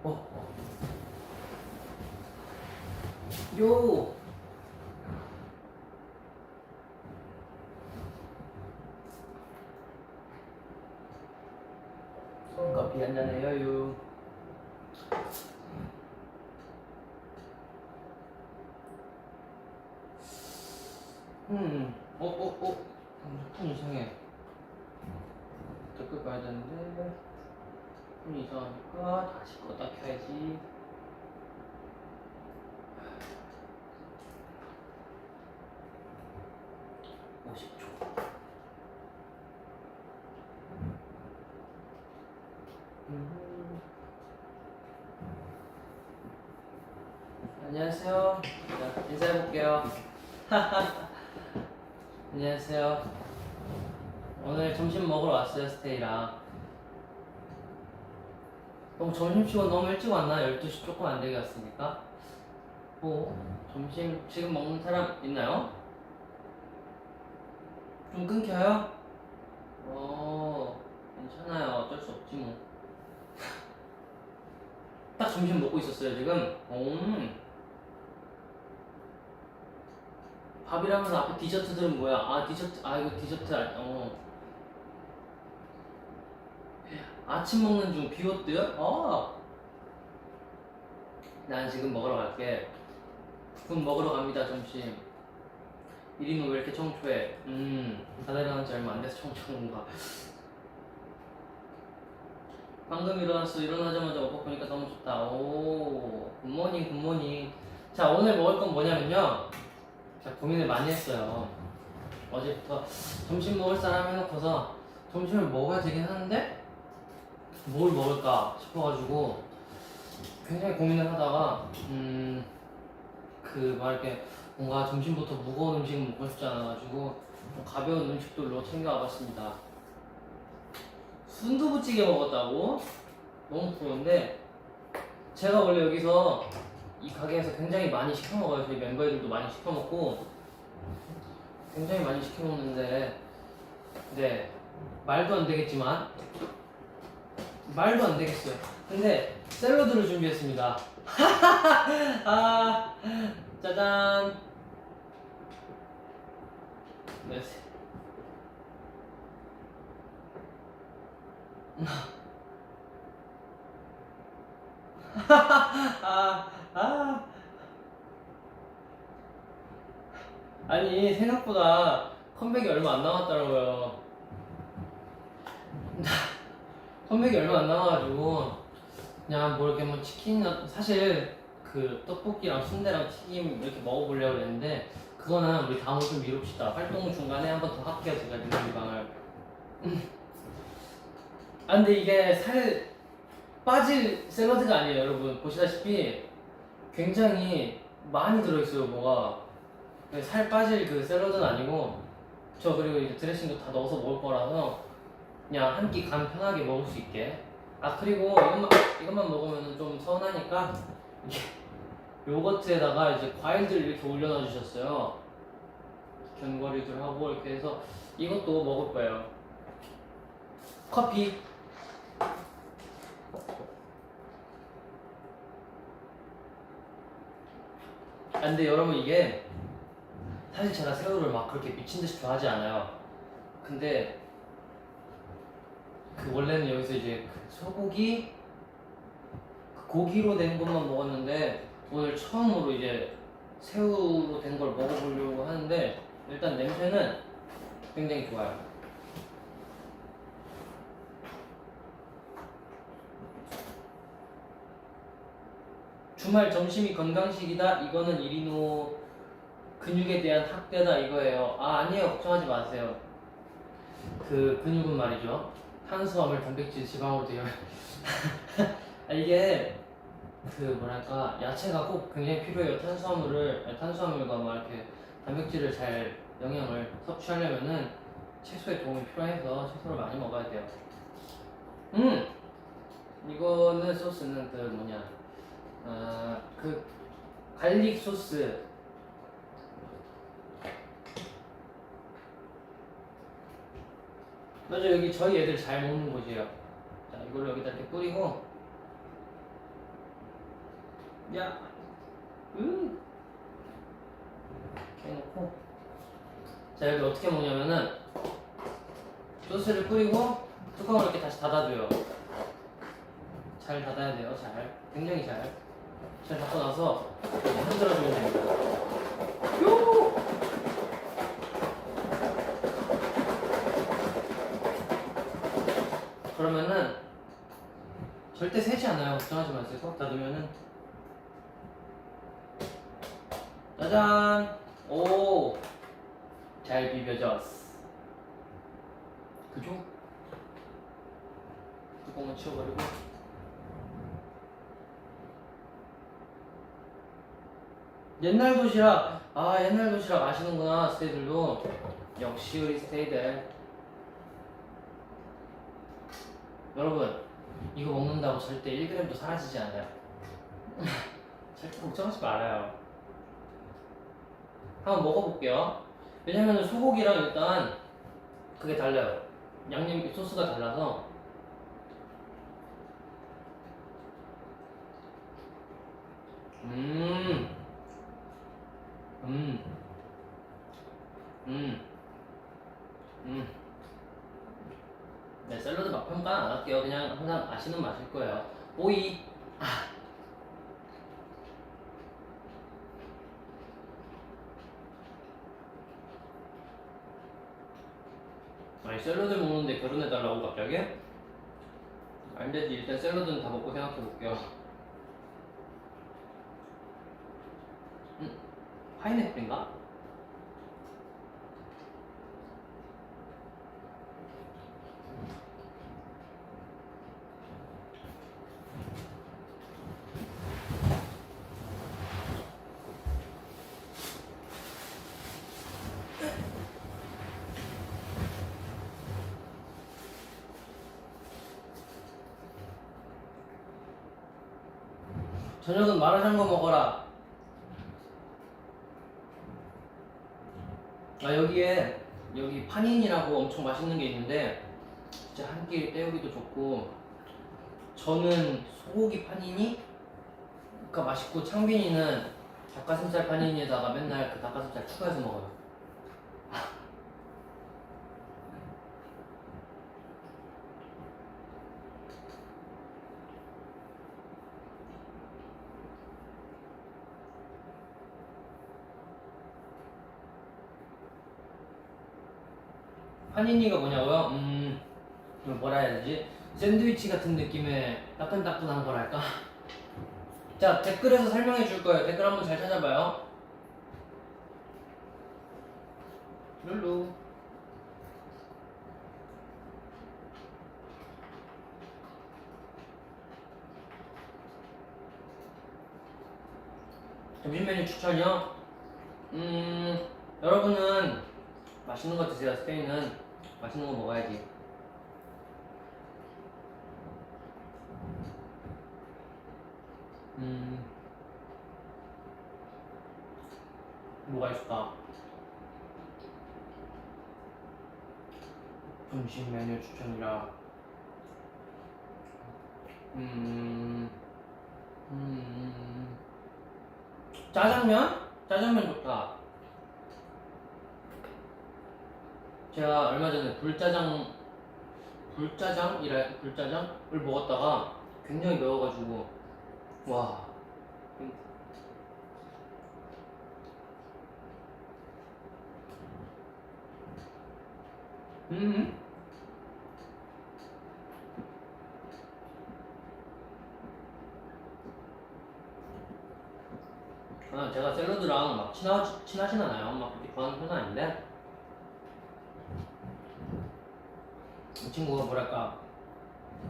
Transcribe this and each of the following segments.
요. 커피 한잔 해요. 폰 이상해. 댓글 봐야 되는데 폰 이상하니까 다시 껐다 켜야지. 안녕하세요. 자, 인사해볼게요. 안녕하세요. 오늘 점심 먹으러 왔어요, 스테이랑. 점심시간 너무 일찍 왔나? 12시 조금 안 되게 왔으니까. 점심 지금 먹는 사람 있나요? 좀 끊겨요? 괜찮아요. 어쩔 수 없지 뭐. 딱 점심 먹고 있었어요, 지금. 밥이라면서 앞에 디저트들은 뭐야? 디저트, 이거 디저트, 아침 먹는 중 비오트? 난 지금 먹으러 갈게. 국 먹으러 갑니다, 점심. 이리는 왜 이렇게 청초해? 자다 일어난 지 얼마 안 돼서 청초한가. 방금 일어났어. 일어나자마자 오빠 보니까 너무 좋다. 굿모닝, 굿모닝. 자, 오늘 먹을 건 뭐냐면요. 자, 고민을 많이 했어요. 어제부터 점심 먹을 사람 해놓고서 점심을 먹어야 되긴 하는데 뭘 먹을까 싶어가지고 굉장히 고민을 하다가 이렇게 뭔가 점심부터 무거운 음식은 먹고 싶지 않아가지고 좀 가벼운 음식들로 챙겨와 봤습니다. 순두부찌개 먹었다고? 너무 부러운데 제가 원래 여기서 이 가게에서 굉장히 많이 시켜 먹어요. 저희 멤버들도 많이 시켜 먹고 굉장히 많이 시켜 먹는데 네, 말도 안 되겠지만 말도 안 되겠어요. 근데 샐러드를 준비했습니다. 짜잔. 네. 아니 생각보다 컴백이 얼마 안 남았더라고요. 컴백이 얼마 안 남아가지고 그냥 뭐 이렇게 치킨이나 사실 그 떡볶이랑 순대랑 튀김 이렇게 먹어보려고 했는데 그거는 우리 다음으로 좀 미룹시다. 활동 중간에 한 번 더 할게요. 제가 민들방을. 근데 이게 살 빠질 샐러드가 아니에요, 여러분. 보시다시피 굉장히 많이 들어있어요, 뭐가. 살 빠질 그 샐러드는 아니고 저 그리고 이제 드레싱도 다 넣어서 먹을 거라서 그냥 한 끼 간 편하게 먹을 수 있게. 그리고 이것만 먹으면 좀 서운하니까 이게 요거트에다가 이제 과일들 이렇게 올려놔 주셨어요. 견과류들 하고 이렇게 해서 이것도 먹을 거예요. 커피. 근데 여러분 이게 사실 제가 새우를 막 그렇게 미친듯이 좋아하지 않아요. 근데 원래는 여기서 이제 소고기 고기로 된 것만 먹었는데 오늘 처음으로 이제 새우로 된 걸 먹어보려고 하는데 일단 냄새는 굉장히 좋아요. 주말 점심이 건강식이다. 이거는 이리노 근육에 대한 학대다 이거예요. 아니에요. 걱정하지 마세요. 그 근육은 말이죠. 탄수화물, 단백질, 지방으로 되어 이게 뭐랄까 야채가 꼭 굉장히 필요해요. 탄수화물과 막 이렇게 단백질을 잘 영양을 섭취하려면은 채소의 도움이 필요해서 채소를 많이 먹어야 돼요. 이거는 소스는 갈릭 소스. 맞아, 여기 저희 애들 잘 먹는 곳이에요. 자, 이걸로 여기다 이렇게 뿌리고 야, 이렇게 해놓고. 자, 여기 어떻게 먹냐면은 소스를 뿌리고 뚜껑을 이렇게 다시 닫아줘요. 잘 닫아야 돼요. 잘, 굉장히 잘 닫고 나서 이렇게 흔들어주면 됩니다. 요! 그러면은 절대 새지 않아요. 걱정하지 마세요. 꽉 닫으면은 짜잔! 오! 잘 비벼졌어. 그죠? 뚜껑을 치워버리고. 옛날 도시락! 아, 옛날 도시락 아시는구나, 스테이들도. 역시 우리 스테이들. 여러분, 이거 먹는다고 절대 1g도 사라지지 않아요. 절대 걱정하지 말아요. 한번 먹어볼게요. 왜냐면 소고기랑 일단 그게 달라요. 양념 소스가 달라서. 음. 음. 음. 음. 네, 샐러드 맛 평가 안 할게요. 그냥 항상 아시는 맛일 거예요. 오이. 아. 아니, 샐러드 먹는데 결혼해달라고 갑자기? 안 되지. 일단 샐러드는 다 먹고 생각해볼게요. 파인애플인가? 저녁은 마라샹궈 먹어라. 아, 여기 파닌이라고 엄청 맛있는 게 있는데 진짜 한 끼 때우기도 좋고, 저는 소고기 파니니가 맛있고, 창빈이는 닭가슴살 파니니에다가 맨날 그 닭가슴살 추가해서 먹어요. 파니니가 뭐냐고요? 이걸 뭐라 해야 되지? 샌드위치 같은 느낌의 따끈따끈한 거랄까? 자, 댓글에서 설명해 줄 거예요. 댓글 한번 잘 찾아봐요. 룰루. 점심 메뉴 추천이요? 여러분은 맛있는 거 드세요. 스페인은 맛있는 거 먹어야지. 뭐가 있을까? 점심 메뉴 추천이라. 짜장면? 짜장면 좋다. 제가 얼마 전에 불짜장을 먹었다가 굉장히 매워가지고, 와. 제가 샐러드랑 막 친하진 않아요. 막 그렇게 좋아하는 편은 아닌데, 이 친구가 뭐랄까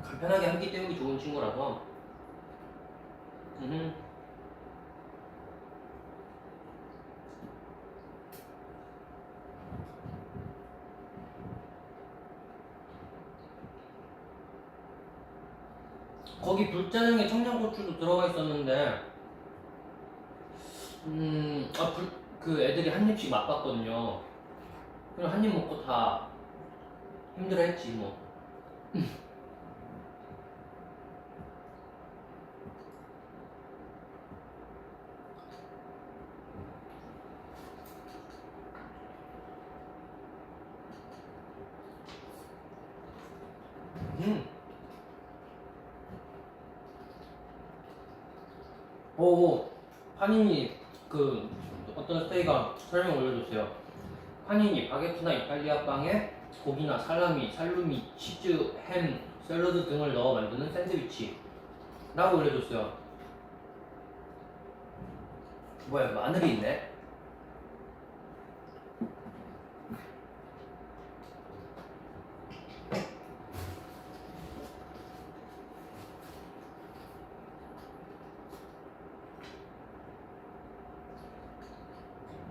간편하게 한 끼 때우기 좋은 친구라서. 거기 불짜장에 청양고추도 들어가 있었는데, 그 애들이 한 입씩 맛봤거든요. 그냥 한 입 먹고 다 힘들어했지 뭐. 음. 오, 파니니 그 어떤 스테이가 설명 올려줬어요. 파니니 바게트나 이탈리아 빵에 고기나 살라미, 살루미, 치즈, 햄, 샐러드 등을 넣어 만드는 샌드위치라고 올려줬어요. 뭐야, 마늘이 있네?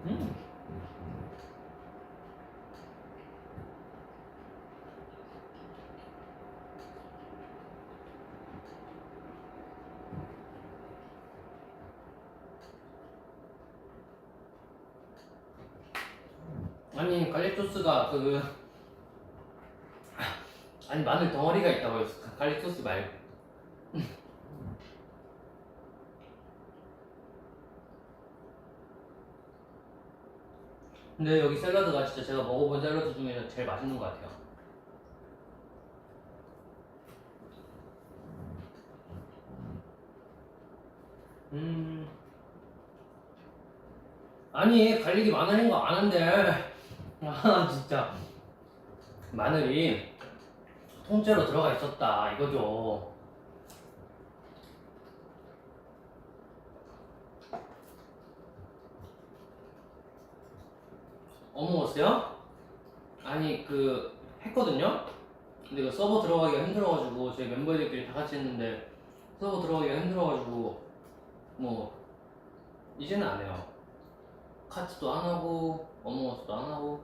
음. 아니, 갈릭 소스가 아니, 마늘 덩어리가 있다고 했어. 갈릭 소스 말고. 근데 여기 샐러드가 진짜 제가 먹어본 샐러드 중에서 제일 맛있는 것 같아요. 음. 아니, 갈릭이 마늘인 거 아는데. 아, 진짜. 마늘이 통째로 들어가 있었다, 이거죠. 어묵었어요? 아니, 했거든요? 근데 그 서버 들어가기가 힘들어가지고, 저희 멤버들끼리 다 같이 했는데, 서버 들어가기가 힘들어가지고, 뭐, 이제는 안 해요. 카츠도 안 하고, 어묵어스도 안 하고.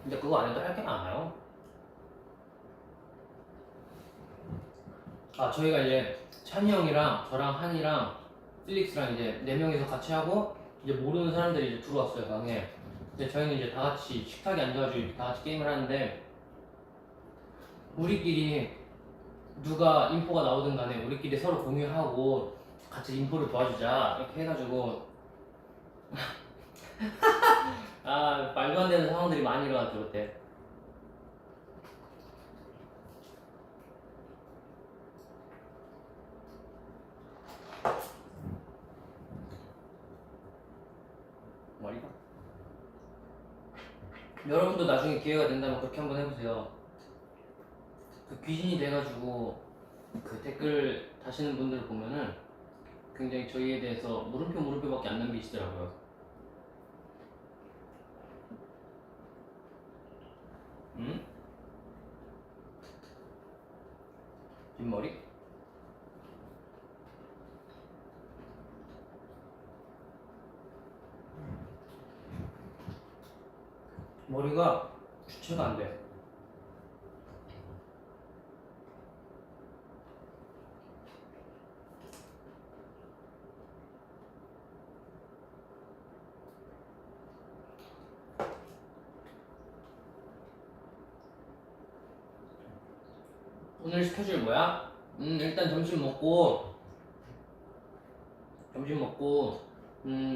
근데 그거 안 해도 할 게 많아요. 아, 저희가 이제 찬이 형이랑 저랑 한이랑 필릭스랑 이제 4명이서 같이 하고, 이제 모르는 사람들이 이제 들어왔어요, 방에. 근데 저희는 이제 다 같이 식탁에 앉아가지고 다 같이 게임을 하는데, 우리끼리 누가 인포가 나오든 간에 우리끼리 서로 공유하고 같이 인포를 도와주자 이렇게 해가지고 아, 말도 안 되는 상황들이 많이 일어났죠 그때. 머리가 여러분도 나중에 기회가 된다면 그렇게 한번 해보세요. 귀신이 돼가지고 댓글 다시는 분들 보면은 굉장히 저희에 대해서 물음표밖에 안 남기시더라고요. 응? 뒷머리? 머리가 주체가 안 돼. 오늘 스케줄 뭐야? 일단 점심 먹고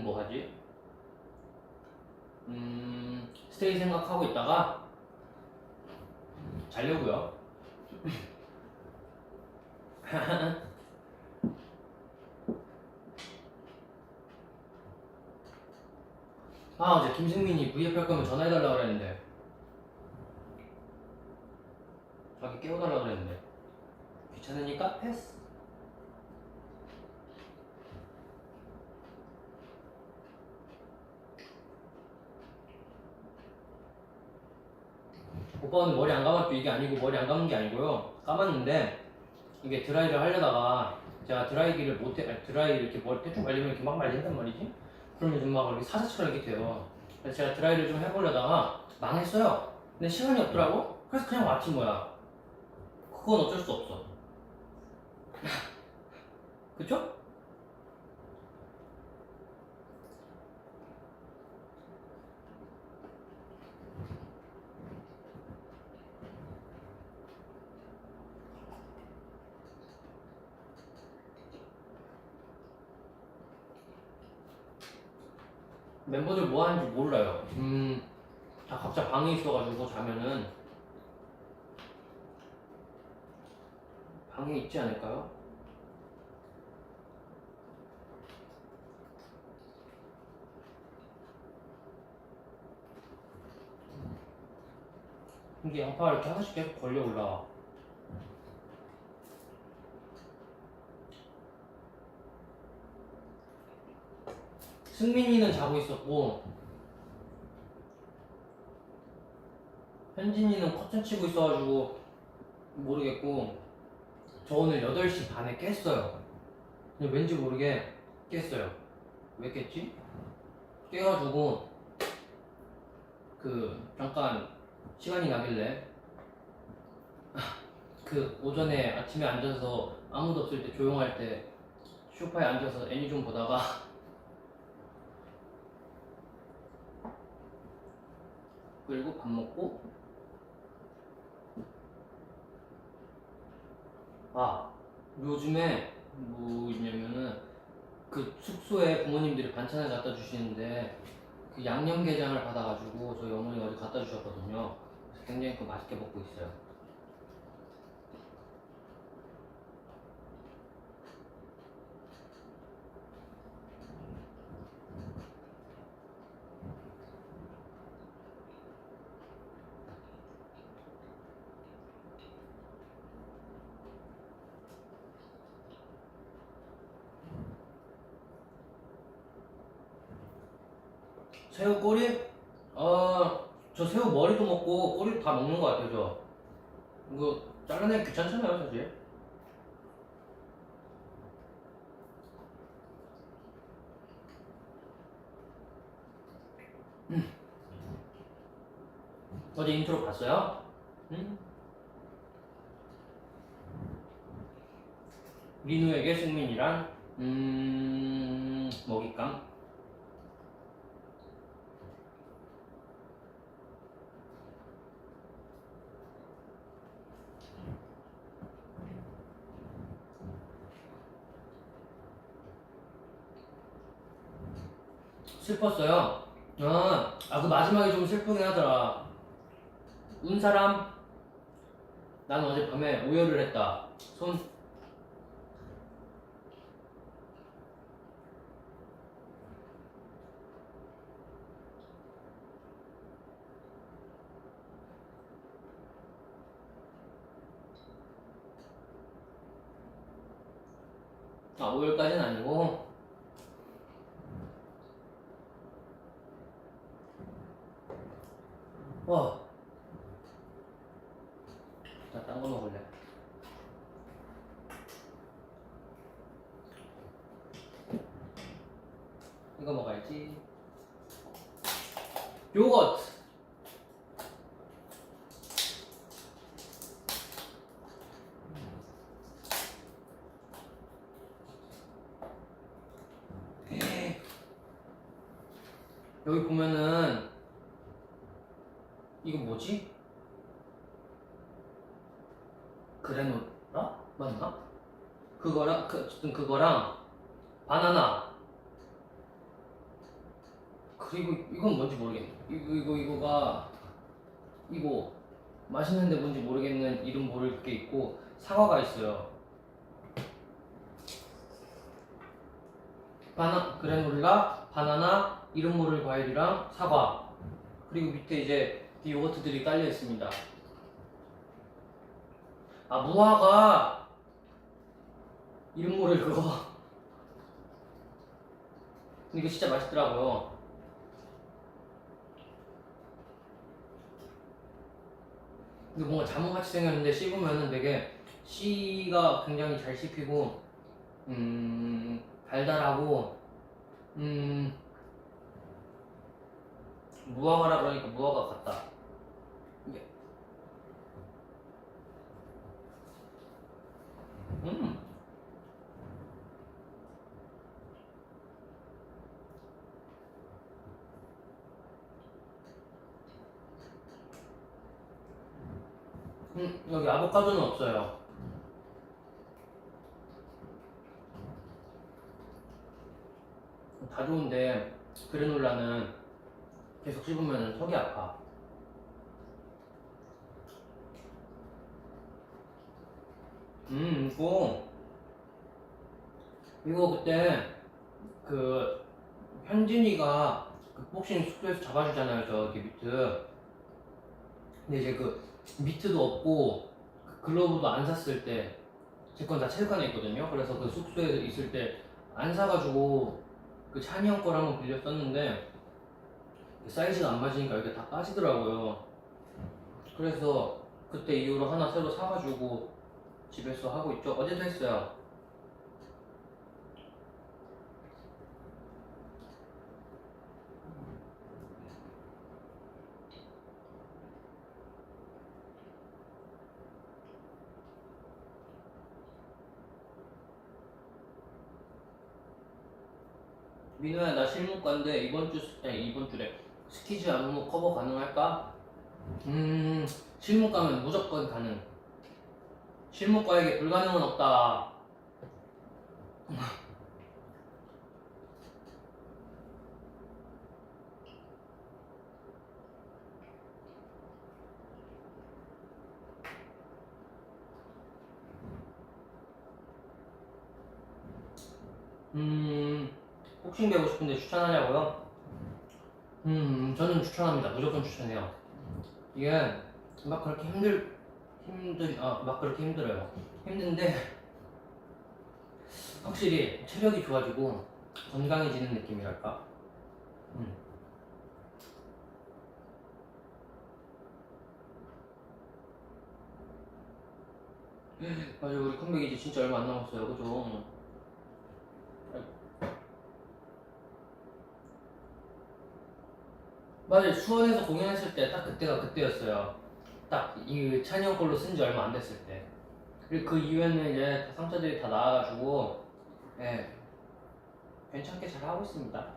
뭐 하지? 스테이 생각하고 있다가 자려고요. 아, 어제 김승민이 V앱 할 거면 전화해달라고 그랬는데 자기 깨워달라고 그랬는데 귀찮으니까 패스. 오빠는 머리 안 감았죠? 이게 아니고 머리 안 감은 게 아니고요. 감았는데 이게 드라이를 하려다가 제가 드라이기를 못해, 아니, 드라이 이렇게 머리 대충 말리면 이렇게 막 말린단 말이지? 그러면 좀 막 이렇게 사자처럼 이렇게 돼요. 그래서 제가 드라이를 좀 해보려다가 망했어요. 근데 시간이 없더라고? 그래서 그냥 마친 거야. 그건 어쩔 수 없어. 그쵸? 멤버들 뭐 하는지 몰라요. 다 각자 방에 있어가지고 자면은 방에 있지 않을까요? 이게 양파가 이렇게 하나씩 계속 걸려 올라와. 승민이는 자고 있었고 현진이는 커튼 치고 있어가지고 모르겠고 저 오늘 8시 반에 깼어요. 근데 왠지 모르게 깼어요. 왜 깼지? 깨가지고 잠깐 시간이 나길래 오전에 아침에 앉아서 아무도 없을 때 조용할 때 소파에 앉아서 애니 좀 보다가 그리고 밥 먹고 요즘에 뭐 있냐면은 숙소에 부모님들이 반찬을 갖다 주시는데 양념게장을 받아가지고 저희 어머니가 어제 갖다 주셨거든요. 그래서 굉장히 맛있게 먹고 있어요. 새우 꼬리? 저 새우 머리도 먹고 꼬리도 다 먹는 것 같아요. 저 이거 잘라내기 귀찮잖아요 사실. 어제 인트로 봤어요? 민우에게 승민이란 먹잇감. 슬펐어요. 그 마지막에 좀 슬프긴 하더라. 운 사람? 난 어젯밤에 오열을 했다. 손. 오열까지는 아니고. 나 딴 거 먹을래. 이거 먹어야지. 요거트. 여기 보면은 이거 뭐지? 그래놀라? 맞나? 어쨌든 그거랑 바나나. 그리고 이건 뭔지 모르겠네. 이거 맛있는데 뭔지 모르겠는 이름 모를 게 있고 사과가 있어요. 그래놀라, 바나나, 이름 모를 과일이랑 사과. 그리고 밑에 이제 이 요거트들이 깔려 있습니다. 무화과 이름 모를 그거. 근데 이거 진짜 맛있더라고요. 근데 뭔가 자몽같이 생겼는데 씹으면은 되게 씨가 굉장히 잘 씹히고 달달하고 무화과라 그러니까 무화과 같다. 이게 여기 아보카도는 없어요. 다 좋은데 그래놀라는 계속 씹으면 턱이 아파. 이거 그때 그 현진이가 그 복싱 숙소에서 잡아주잖아요, 저기 미트. 근데 이제 그 미트도 없고 그 글러브도 안 샀을 때 제 건 다 체육관에 있거든요. 그래서 그 숙소에 있을 때 안 사가지고 그 찬이 형 걸 한번 빌렸었는데 사이즈가 안 맞으니까 이게 다 빠지더라고요. 그래서 그때 이후로 하나 새로 사가지고 집에서 하고 있죠. 어제도 했어요. 민호야, 나 실무과인데 이번 주래 스키즈 안무 커버 가능할까? 실무과면 무조건 가능. 실무과에게 불가능은 없다. 복싱 배우고 싶은데 추천하냐고요? 저는 추천합니다. 무조건 추천해요. 이게 막 그렇게 막 그렇게 힘들어요. 힘든데 확실히 체력이 좋아지고 건강해지는 느낌이랄까? 맞아요. 우리 컴백 이제 진짜 얼마 안 남았어요. 그죠? 맞아요. 수원에서 공연했을 때 딱 그때가 그때였어요. 딱 이 찬이 형 걸로 쓴 지 얼마 안 됐을 때. 그리고 그 이후에는 이제 상처들이 다 나아가지고 예, 괜찮게 잘 하고 있습니다.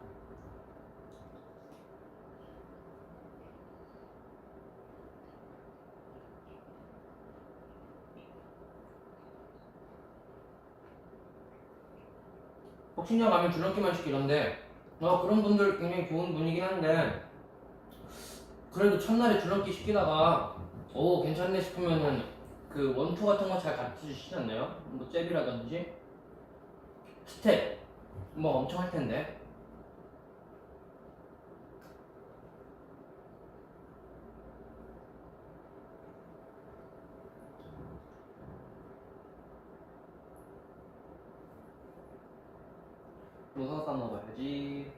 복싱장 가면 줄넘기만 시키던데 그런 분들 굉장히 좋은 분이긴 한데 그래도 첫날에 줄넘기 시키다가 오 괜찮네 싶으면은 그 원투 같은 거 잘 가르쳐 주시지 않나요? 뭐 잽이라든지 스텝 뭐 엄청 할 텐데. 이거 까먹어야지.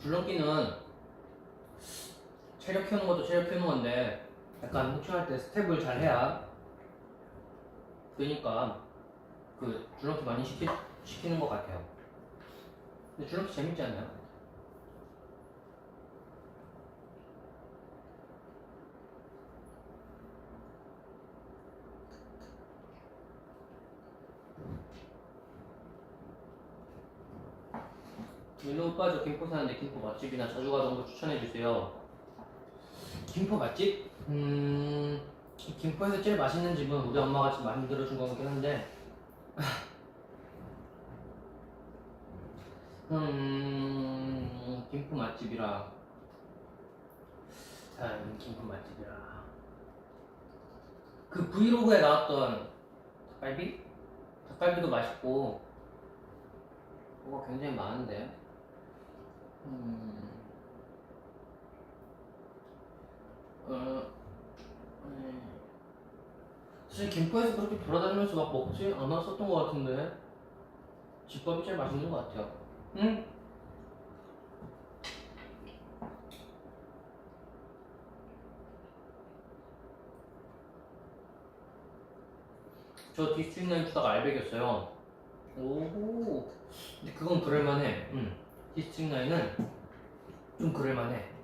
줄넘기는 체력 키우는 것도 체력 키우는 건데 약간 복싱할 때 스텝을 잘 해야 되니까 그 줄넘기 많이 시키는 것 같아요. 근데 줄넘기 재밌지 않나요? 민호 오빠 저 김포 사는데 김포 맛집이나 자주 가던 거 추천해주세요. 김포 맛집? 김포에서 제일 맛있는 집은 우리 엄마가 지금 만들어준 거긴 한데 김포 맛집이라 김포 맛집이라 그 브이로그에 나왔던 닭갈비? 닭갈비도 맛있고 뭐가 굉장히 많은데 사실 김포에서 그렇게 돌아다니면서 막 먹지 않았었던 것 같은데 집밥이 제일 맛있는 것 같아요. 응? 저 디스트릭9 주다가 알백이었어요. 오, 근데 그건 그럴만해. 디스트릭9은 좀 그럴만해.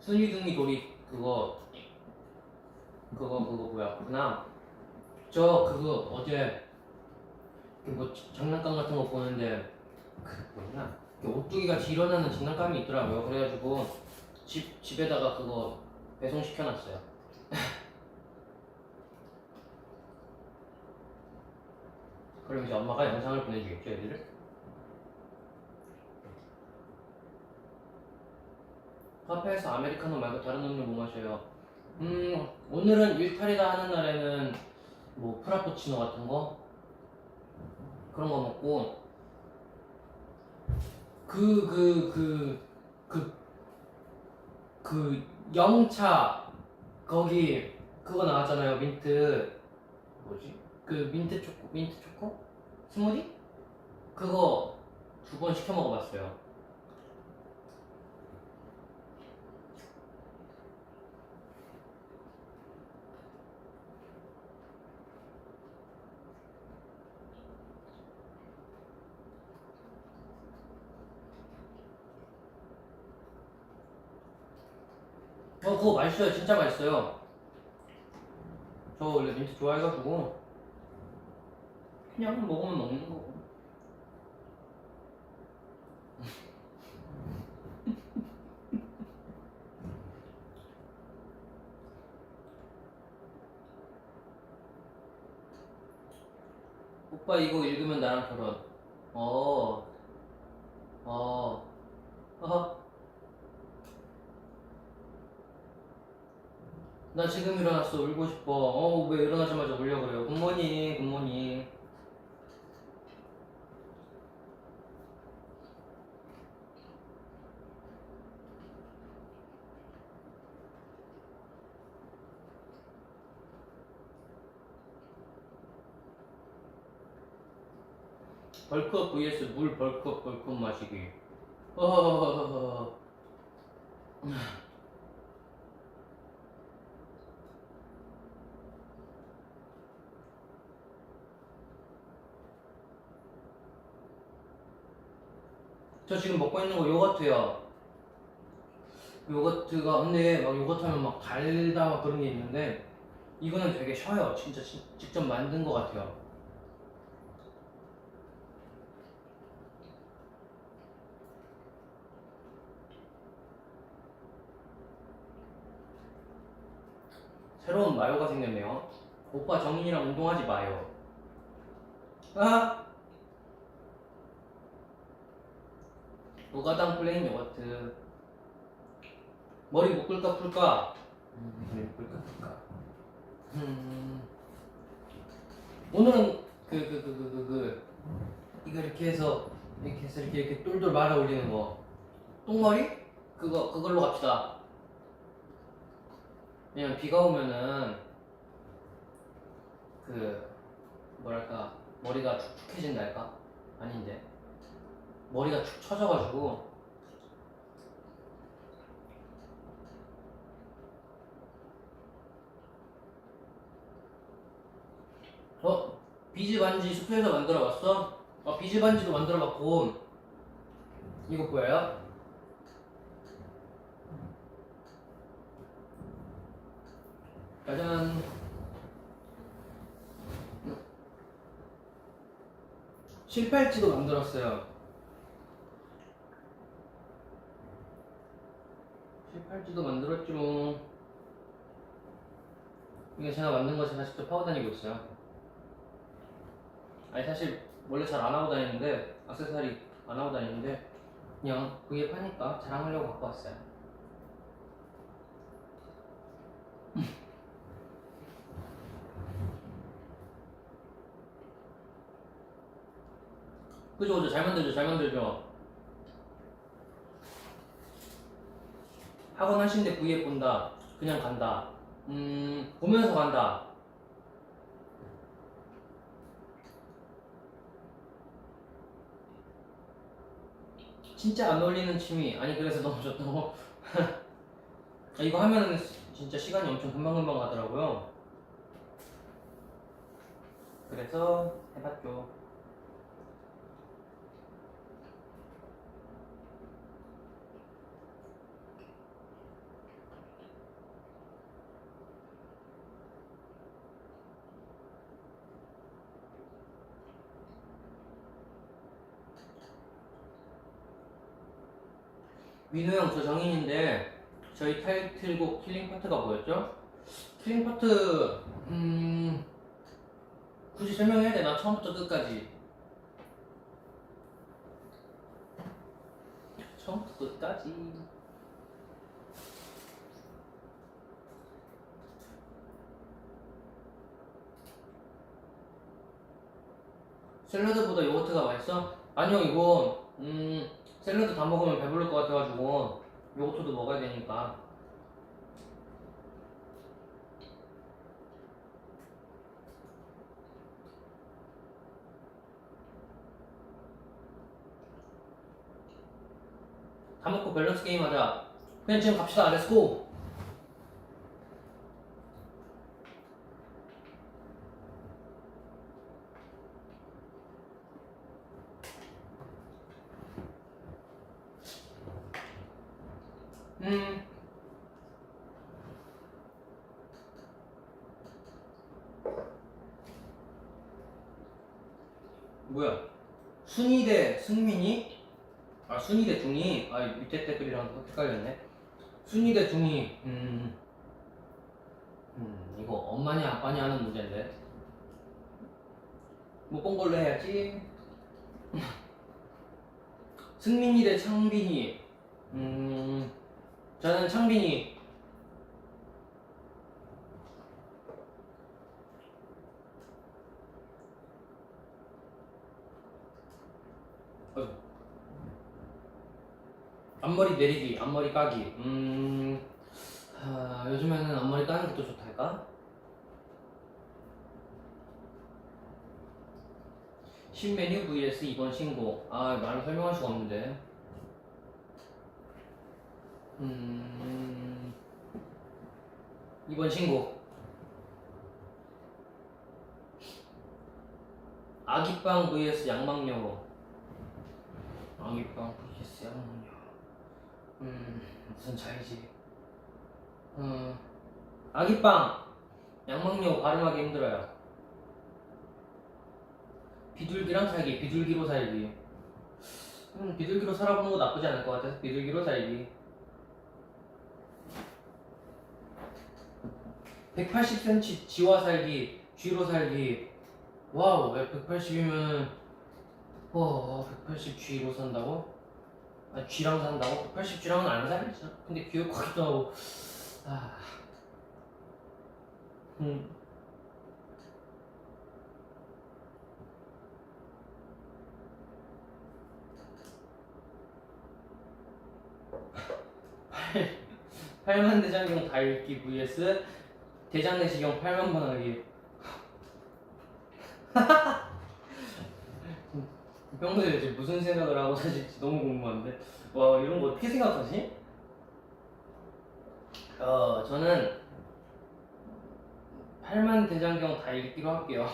순위등이 돌이 그거 뭐야 그나 저 그거 어제 뭐 장난감 같은 거 보는데 그 뭐냐 오뚜기 같이 일어나는 장난감이 있더라고요. 그래가지고 집에다가 그거 배송시켜놨어요. 그럼 이제 엄마가 영상을 보내주겠죠, 애들을? 카페에서 아메리카노 말고 다른 음료 뭐 마셔요? 오늘은 일탈이다 하는 날에는 뭐 프라푸치노 같은 거 그런 거 먹고 그 영차 거기 그거 나왔잖아요. 민트 뭐지? 그 민트 초코 스무디? 그거 2번 시켜 먹어봤어요. 그거 맛있어요. 진짜 맛있어요. 저 원래 민트 좋아해가지고 그냥 먹으면 먹는 거고. 오빠 이거 읽으면 나랑 결혼. 어, 어, 어허. 나 지금 일어났어. 울고 싶어. 왜 일어나자마자 울려 그래요? 굿모닝, 굿모닝. 벌크업 vs 물 벌크업 마시기. 어, 저 지금 먹고 있는 거 요거트요. 요거트가 근데 막 요거트 하면 막 달다 막 그런 게 있는데 이거는 되게 쉬어요. 진짜 직접 만든 거 같아요. 새로운 마요가 생겼네요. 오빠 정인이랑 운동하지 마요. 아, 노가당 플레인 요거트. 머리 묶을까 풀까? 머리 묶을까 풀까? 오늘은 이거 이렇게 해서 이렇게 똘똘 말아 올리는 거. 똥머리? 그걸로 갑시다. 왜냐면 비가 오면은 뭐랄까 머리가 축축해진달까? 아닌데 머리가 축 처져가지고 비즈 반지 숙소에서 만들어봤어? 비즈 반지도 만들어봤고 이거 보여요? 짜잔. 실팔찌도 만들었어요. 실팔찌도 만들었지 뭐. 이게 제가 만든 거 제가 직접 하고 다니고 있어요. 아니 사실 원래 잘 안 하고 다니는데 액세서리 안 하고 다니는데 그냥 그게 파니까 자랑하려고 갖고 왔어요. 그죠 잘 만들죠. 학원 하시는데 V앱 본다. 그냥 간다. 보면서 간다. 진짜 안 어울리는 취미. 아니 그래서 너무 좋다고. 이거 하면은 진짜 시간이 엄청 금방금방 가더라고요. 그래서 해봤죠. 민우 형 저 정인인데 저희 타이틀곡 킬링 파트가 뭐였죠? 킬링 파트 굳이 설명해야 되나? 처음부터 끝까지. 처음부터 끝까지. 샐러드보다 요거트가 맛있어? 아니요, 이거 샐러드 다 먹으면 배부를 것 같아가지고 요거트도 먹어야 되니까. 다 먹고 밸런스 게임 하자. 그냥 지금 갑시다. 렛츠고. 뭐야? 순이 대 승민이? 아, 순이 대 중이? 아, 밑에 댓글이랑 헷갈렸네. 순이 대 중이. 이거 엄마냐 아빠냐 하는 문제인데. 못 본 걸로 해야지. 승민이 대 창빈이. 저는 창빈이. 앞머리 내리기, 앞머리 까기. 요즘에는 앞머리 까는 것도 좋달까? 신메뉴 vs 이번 신곡. 아, 말로 설명할 수가 없는데. 이번 신곡. 아기빵 vs 양망여우. 아기빵 vs 양망여우. 무슨 차이지? 아기빵! 양망여우 발음하기 힘들어요. 비둘기랑 살기, 비둘기로 살기. 비둘기로 살아보는 거 나쁘지 않을 것 같아서 비둘기로 살기. 180cm 지와 살기, 쥐로 살기. 와우, 왜 180이면 180 쥐로 산다고? 아, 쥐랑 산다고? 180 쥐랑은 안 살겠죠. 근데 귀엽기도 하고. 아. 8만 대장경 다 읽기 vs 대장내시경 8만 번 하기. 평소에 이제 무슨 생각을 하고 사실지 너무 궁금한데. 와, 이런 거 어떻게 생각하지? 저는 8만 대장경 다 읽기로 할게요.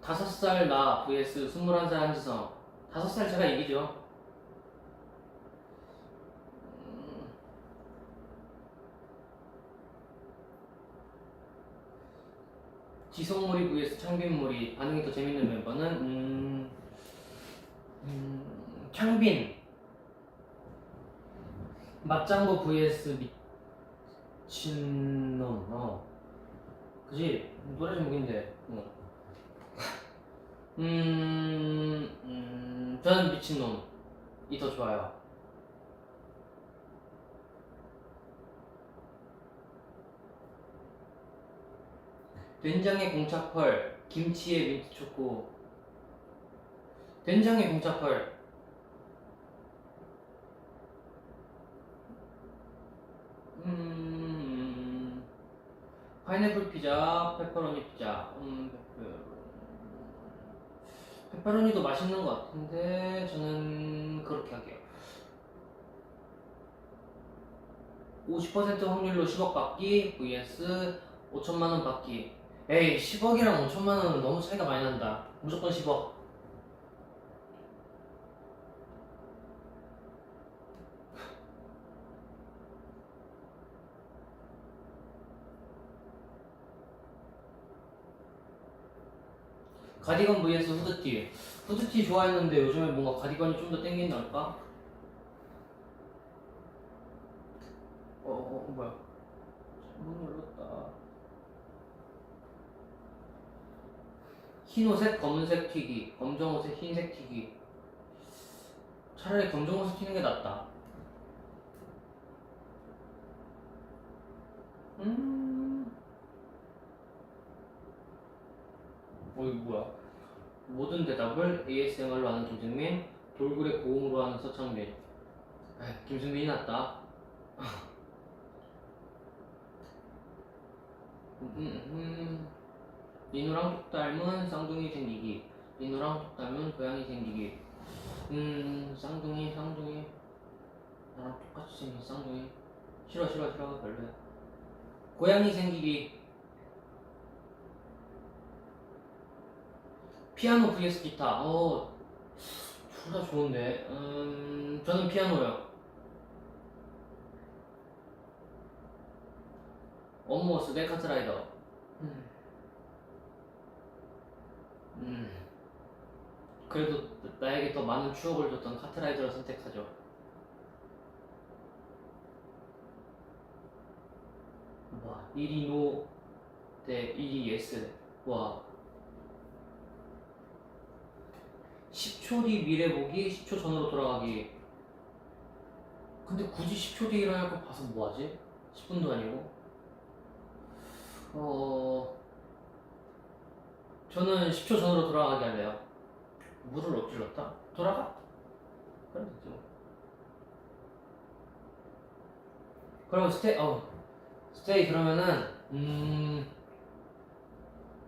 5살 나 vs 21살 한지성. 5살 제가 이기죠. 지성몰이 vs 창빈몰이. 반응이 더 재밌는 멤버는 창빈. 맞장구 vs 미친놈. 그지? 노래 제목인데. 저는 미친놈이 더 좋아요. 된장에 공차펄, 김치에 민트초코. 된장에 공차펄. 파인애플 피자, 페퍼로니 피자. 페퍼로니도 맛있는 것 같은데 저는 그렇게 할게요. 50% 확률로 10억 받기 vs 5천만원 받기. 에이, 10억이랑 5천만원은 너무 차이가 많이 난다. 무조건 10억. 가디건 vs 후드티. 후드티 좋아했는데 요즘에 뭔가 가디건이 좀 더 땡긴달까? 뭐야? 잘못 눌렀다. 흰 옷에 검은색 튀기, 검정 옷에 흰색 튀기. 차라리 검정 옷에 튀는 게 낫다. 이거 뭐야? 모든 대답을 ASMR로 하는 김승민, 돌고래 고음으로 하는 서창민. 김승민이 낫다. 민호랑 톡 닮은 쌍둥이 생기기. 민호랑 톡 닮은 고양이 생기기. 쌍둥이. 나랑 똑같이 생긴 쌍둥이. 싫어, 별로야. 고양이 생기기. 피아노 vs 기타. 둘 다 좋은데. 저는 피아노요. 원모스 대 카트라이더. 그래도 나에게 더 많은 추억을 줬던 카트라이더를 선택하죠. 와, 1위 노 대 1위 예스. 와. 10초 뒤 미래 보기, 10초 전으로 돌아가기. 근데 굳이 10초 뒤 일어날 거 봐서 뭐하지? 10분도 아니고. 저는 10초 전으로 돌아가게 할래요. 물을 엎질렀다? 돌아가? 그럼 됐죠. 그러면 스테이 그러면은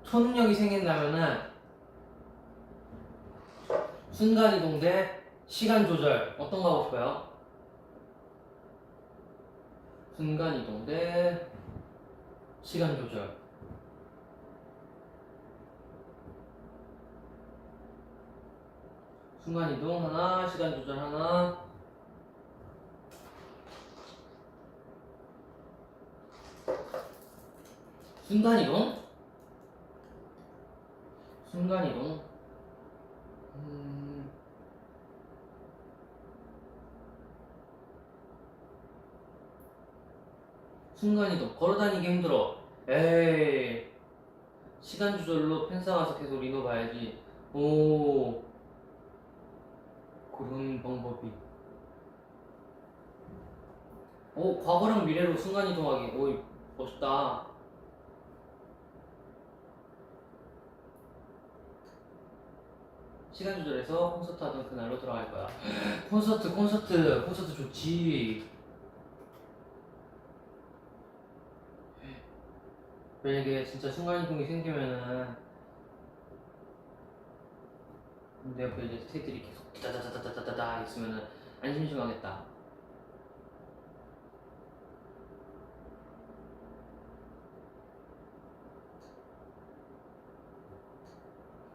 초능력이 생긴다면은 순간이동 대 시간 조절 어떤 거 하고 싶어요? 순간이동 대 시간 조절. 순간이동 하나, 시간 조절 하나. 순간이동? 순간이동 걸어다니기 힘들어. 에이, 시간 조절로 펜사 가서 계속 리노 봐야지. 오, 그런 방법이. 과거랑 미래로 순간이동하기. 오, 멋있다. 시간 조절해서 콘서트 하던 그날로 돌아갈 거야. 콘서트 좋지. 만약에 진짜 순간이동이 생기면은 내 옆에 이제 스태들이 계속 다다다다다다다 있으면은 안 심심하겠다.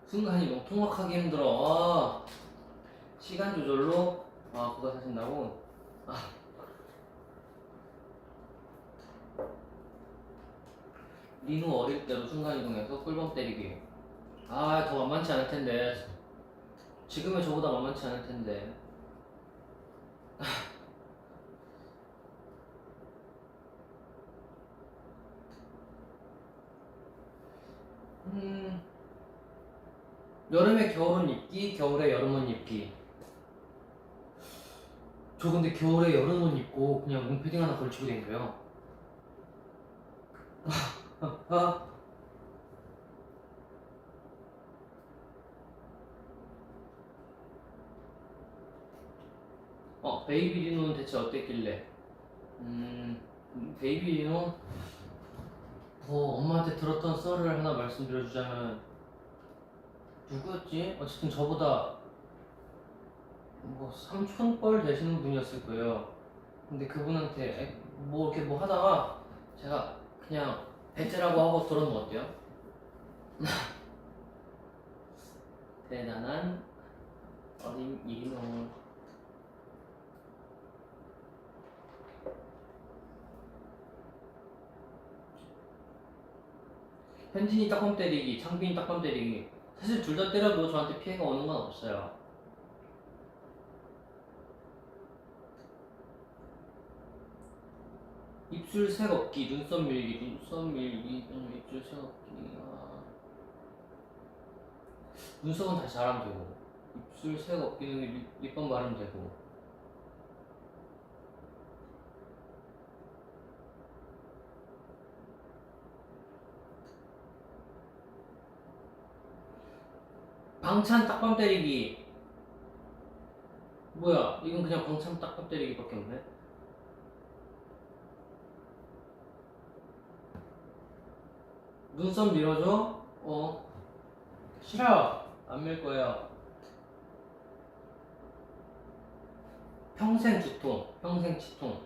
순간이동 통학하기 힘들어. 시간 조절로 그거 사신다고? 리노 어릴 때로 순간이동해서 꿀밤 때리기. 더 만만치 않을 텐데. 지금은 저보다 만만치 않을 텐데. 여름에 겨울옷 입기, 겨울에 여름옷 입기. 저 근데 겨울에 여름옷 입고 그냥 롱패딩 하나 걸치고 다녀요. 베이비 리노는 대체 어땠길래? 베이비 리노? 엄마한테 들었던 썰을 하나 말씀드려주자면 누구였지? 어쨌든 저보다 삼촌뻘 되시는 분이었을 거예요. 근데 그분한테 이렇게 하다가 제가 그냥 배째라고 하고 들어놓은 거 어때요? 대단한 어린 이놈. 현진이 딱밤 때리기, 창빈이 딱밤 때리기. 사실 둘 다 때려도 저한테 피해가 오는 건 없어요. 입술 색 없기, 눈썹 밀기, 눈썹 밀기, 입술 색 없기. 아. 눈썹은 다시 잘하면 되고, 입술 색 없기는 립밤 바르면 되고. 방찬 딱밤 때리기. 뭐야, 이건 그냥 방찬 딱밤 때리기밖에 없네. 눈썹 밀어줘? 싫어. 안 밀 거예요. 평생 두통, 평생 치통.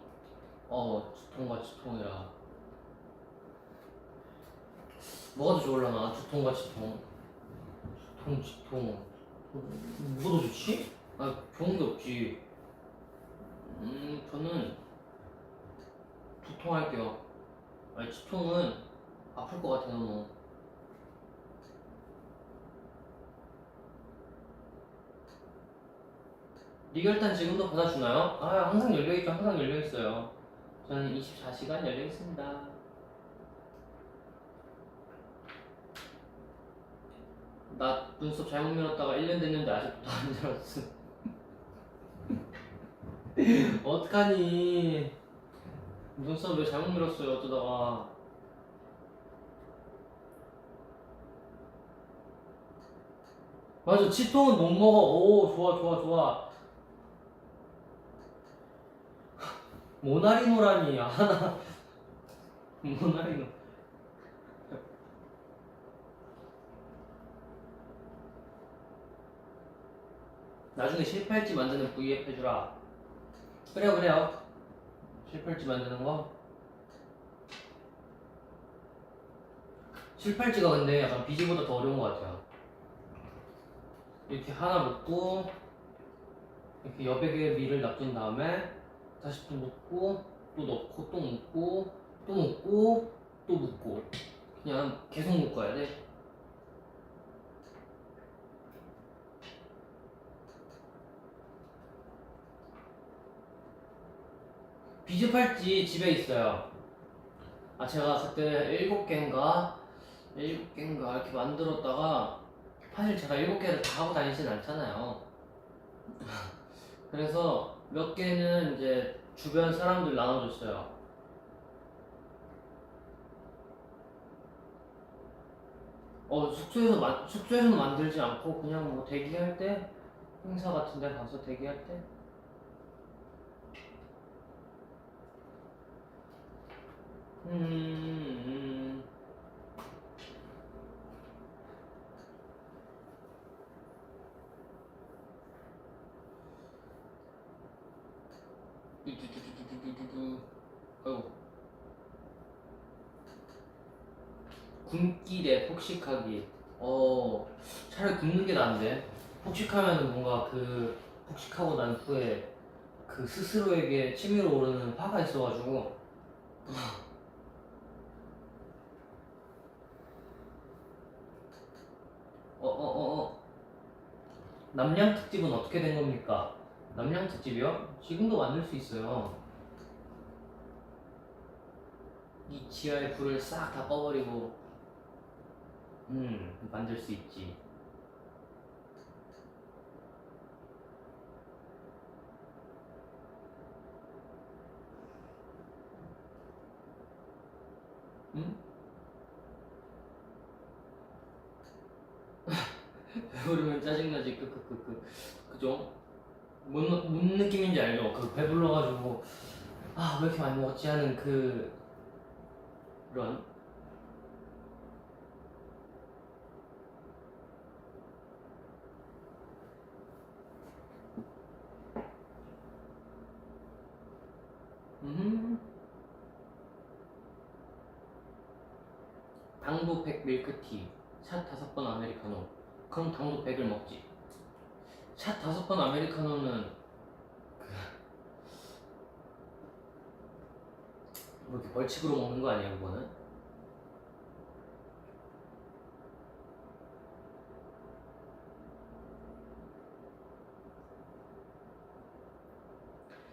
두통과 치통이라. 뭐가 더 좋을라나? 두통과 치통. 두통, 치통. 뭐가 더 좋지? 아, 좋은 게 없지. 저는 두통 할게요. 아니, 치통은 아플 것 같아, 너무. 리결단 지금도 받아주나요? 아, 항상 열려있죠. 항상 열려있어요. 저는 24시간 열려있습니다. 나 눈썹 잘못 밀었다가 1년 됐는데 아직도 안 자랐어. 어떡하니. 눈썹 왜 잘못 밀었어요, 어쩌다가. 맞아, 치통은 못 먹어. 오, 좋아, 좋아, 좋아. 모나리노라니. 하나. 모나리노. 나중에 실팔찌 만드는 V앱 해주라. 그래요, 그래요. 실팔찌 만드는 거. 실팔찌가 근데 약간 비지보다 더 어려운 것 같아요. 이렇게 하나 묶고, 이렇게 여백에 밀을 놔둔 다음에 다시 또 묶고, 또 넣고, 또 묶고, 또 묶고, 또 묶고. 그냥 계속 묶어야 돼. 비즈 팔찌 집에 있어요. 아, 제가 그때 7개인가 이렇게 만들었다가, 사실 제가 7개를 다 하고 다니진 않잖아요. 그래서 몇 개는 이제 주변 사람들 나눠줬어요. 숙소에서 만들지 않고 그냥 뭐 대기할 때, 행사 같은 데 가서 대기할 때. 음. 아이고. 굶기 대 폭식하기. 차라리 굶는 게 나은데. 폭식하면 뭔가 폭식하고 난 후에 그 스스로에게 치밀어 오르는 화가 있어가지고. 남양 특집은 어떻게 된 겁니까? 남양 특집이요? 지금도 만들 수 있어요. 이 지하의 불을 싹 다 꺼버리고, 만들 수 있지. 응? 배부르면 짜증나지. 그죠? 뭔 느낌인지 알죠? 배불러가지고 왜 이렇게 많이 먹었지 하는 그런. 당도 100 밀크티, 샷 5번 아메리카노. 그럼 당도 100을 먹지. 샷 5번 아메리카노는 뭐 이렇게 벌칙으로 먹는 거 아니에요, 그거는?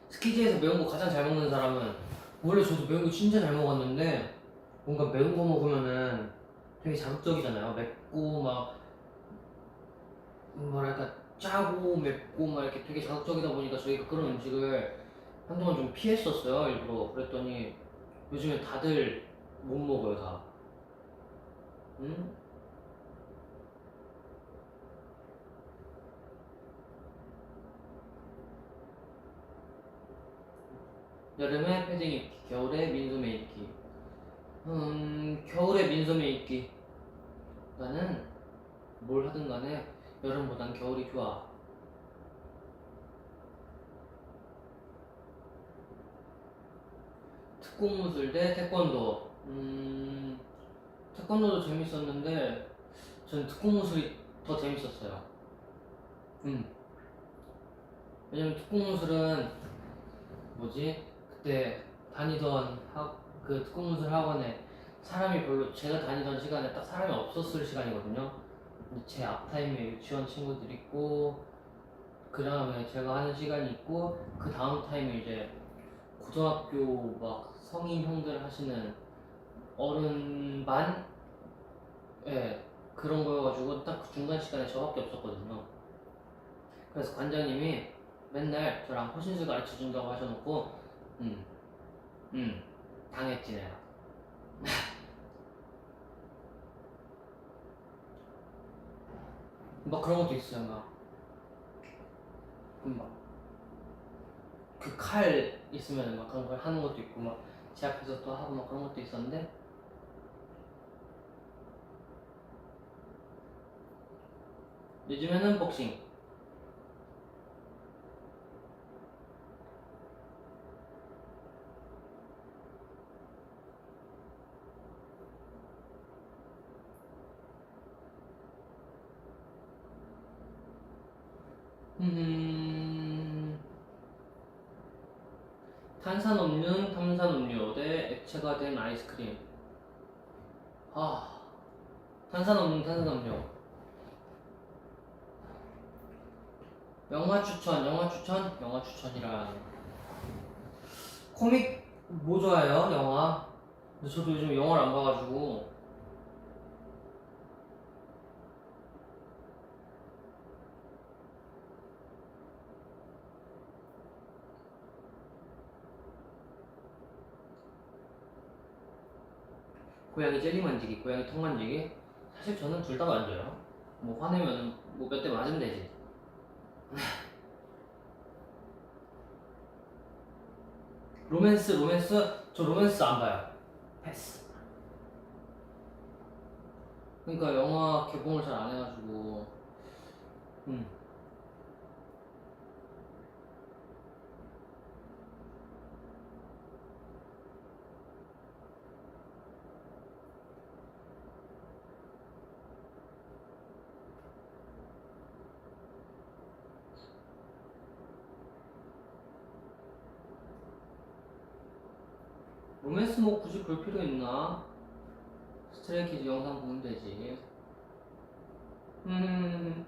스키즈에서 매운 거 가장 잘 먹는 사람은 원래 저도 매운 거 진짜 잘 먹었는데 뭔가 매운 거 먹으면은 되게 자극적이잖아요. 맵고 막 뭐랄까 짜고 맵고 막 이렇게 되게 자극적이다 보니까 저희가 그런 음식을 한동안 좀 피했었어요. 일부러. 그랬더니 요즘에 다들 못 먹어요 다. 응? 여름에 패딩 입기, 겨울에 민소매 입기. 겨울에 민소매 입기. 나는 뭘 하든 간에 여름보단 겨울이 좋아. 특공무술 대 태권도. 태권도도 재밌었는데 전 특공무술이 더 재밌었어요. 음. 왜냐면 특공무술은 뭐지? 그때 다니던 그 특공무술 학원에 사람이 별로 제가 다니던 시간에 딱 사람이 없었을 시간이거든요. 근데 제 앞타임에 유치원 친구들 있고 그 다음에 제가 하는 시간이 있고 그 다음 타임에 이제 고등학교 막 성인 형들 하시는 어른 반? 예, 그런 거여가지고 딱 그 중간 시간에 저밖에 없었거든요. 그래서 관장님이 맨날 저랑 호신술 가르쳐 준다고 하셔놓고 음, 당했지 내가. 막 그런 것도 있어요. 그 칼 있으면 막 그런 걸 하는 것도 있고 막 제 앞에서 또 하고 막 그런 것도 있었는데 요즘에는 복싱. 음, 탄산음료, 탄산음료 대 액체가 된 아이스크림. 아, 탄산음료, 탄산음료. 영화 추천, 영화 추천, 영화 추천이랑 코믹 뭐 좋아해요? 영화? 근데 저도 요즘 영화를 안 봐가지고 고양이 젤리 만지기, 고양이 턱 만지기. 사실 저는 둘 다 만져요. 뭐 화내면 뭐 몇 대 맞으면 되지. 로맨스, 로맨스, 저 로맨스 안 봐요. 패스. 그러니까 영화 개봉을 잘 안 해가지고 음. 로맨스 뭐 굳이 볼 필요 있나? 스트레이키즈 영상 보면 되지. 음.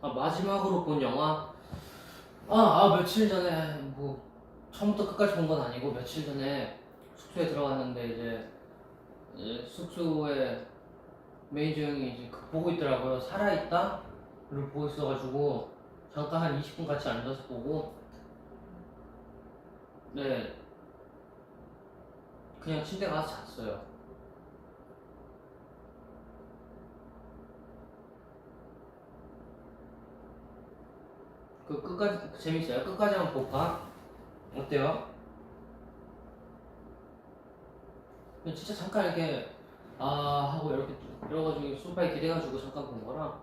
아, 마지막으로 본 영화? 며칠 전에 뭐 처음부터 끝까지 본 건 아니고 며칠 전에 숙소에 들어갔는데 이제 숙소에 매니저 형이 이제 그 보고 있더라고요. 살아있다를 보고 있어가지고 잠깐 한 20분 같이 앉아서 보고 네 그냥 침대 가서 잤어요. 그 끝까지 재밌어요. 끝까지 한번 볼까? 어때요? 진짜 잠깐 이렇게 하고 이렇게 이래가지고 소파에 기대가지고 잠깐 본 거라.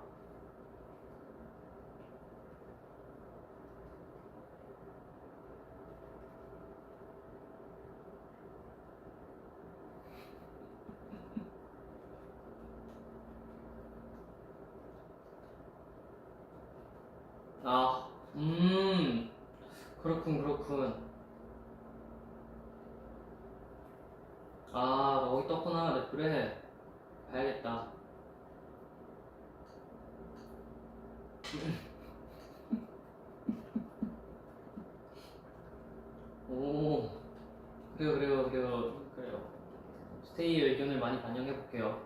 아, 그렇군, 그렇군. 거기 떴구나, 네, 그래. 가야겠다. 오, 그래요. 스테이의 의견을 많이 반영해 볼게요.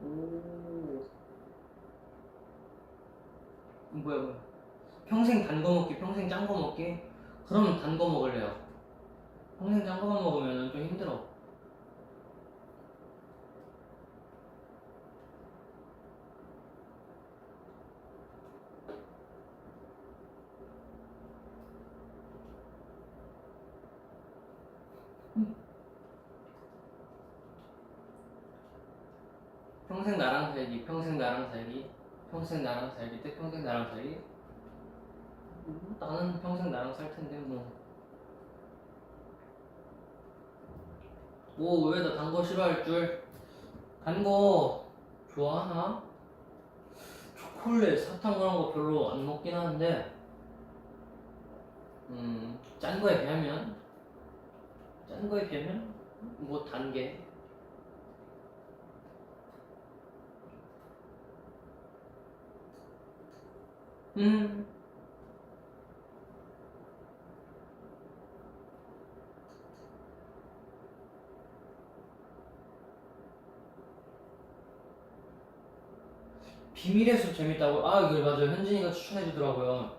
오, 뭐야. 평생 단 거 먹기, 평생 짠 거 먹기? 그럼 단 거 먹을래요. 평생 짠 거만 먹으면 좀 힘들어. 평생 나랑 살기, 평생 나랑 살기, 평생 나랑 살기 때 평생 나랑 살기. 나는 평생 나랑 살 텐데 뭐. 오, 왜 나 단 거 싫어할 줄? 단 거 좋아하나? 초콜릿, 사탕 그런 거 별로 안 먹긴 하는데, 짠 거에 비하면, 뭐 단 게. 음, 비밀의 숲 재밌다고? 아, 이거 맞아요. 현진이가 추천해주더라고요.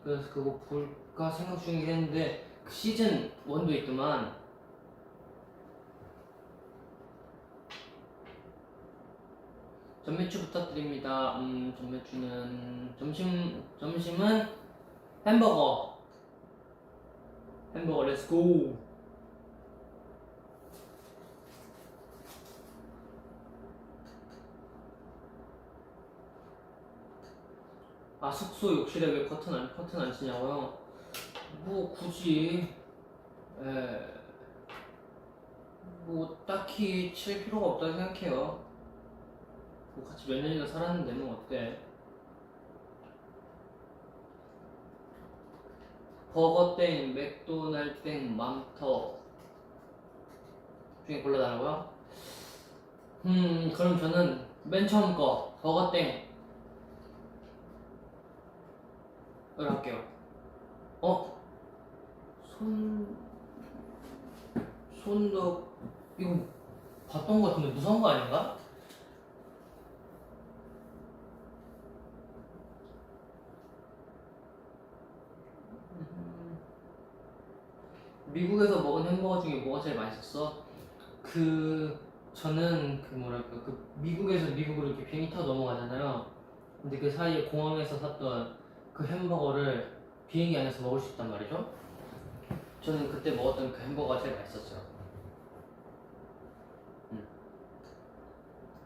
그래서 그거 볼까 생각 중이긴 했는데, 그 시즌 1도 있더만. 전매추 부탁드립니다. 전매추는 점심은 햄버거. 햄버거 렛츠고. 아, 숙소 욕실에 왜 커튼 안 치냐고요? 뭐 굳이 뭐 딱히 칠 필요가 없다고 생각해요. 뭐 같이 몇 년이나 살았는데 뭐 어때? 버거 땡, 맥도날드 땡, 맘터 중에 골라달라고요? 그럼 저는 맨 처음 거 버거 땡을 할게요. 어? 손 손도 이거 봤던 거 같은데 무서운 거 아닌가? 미국에서 먹은 햄버거 중에 뭐가 제일 맛있었어? 저는 뭐랄까 미국에서 미국으로 이렇게 비행기 타고 넘어가잖아요. 근데 그 사이에 공항에서 샀던 그 햄버거를 비행기 안에서 먹을 수 있단 말이죠. 저는 그때 먹었던 그 햄버거가 제일 맛있었어요.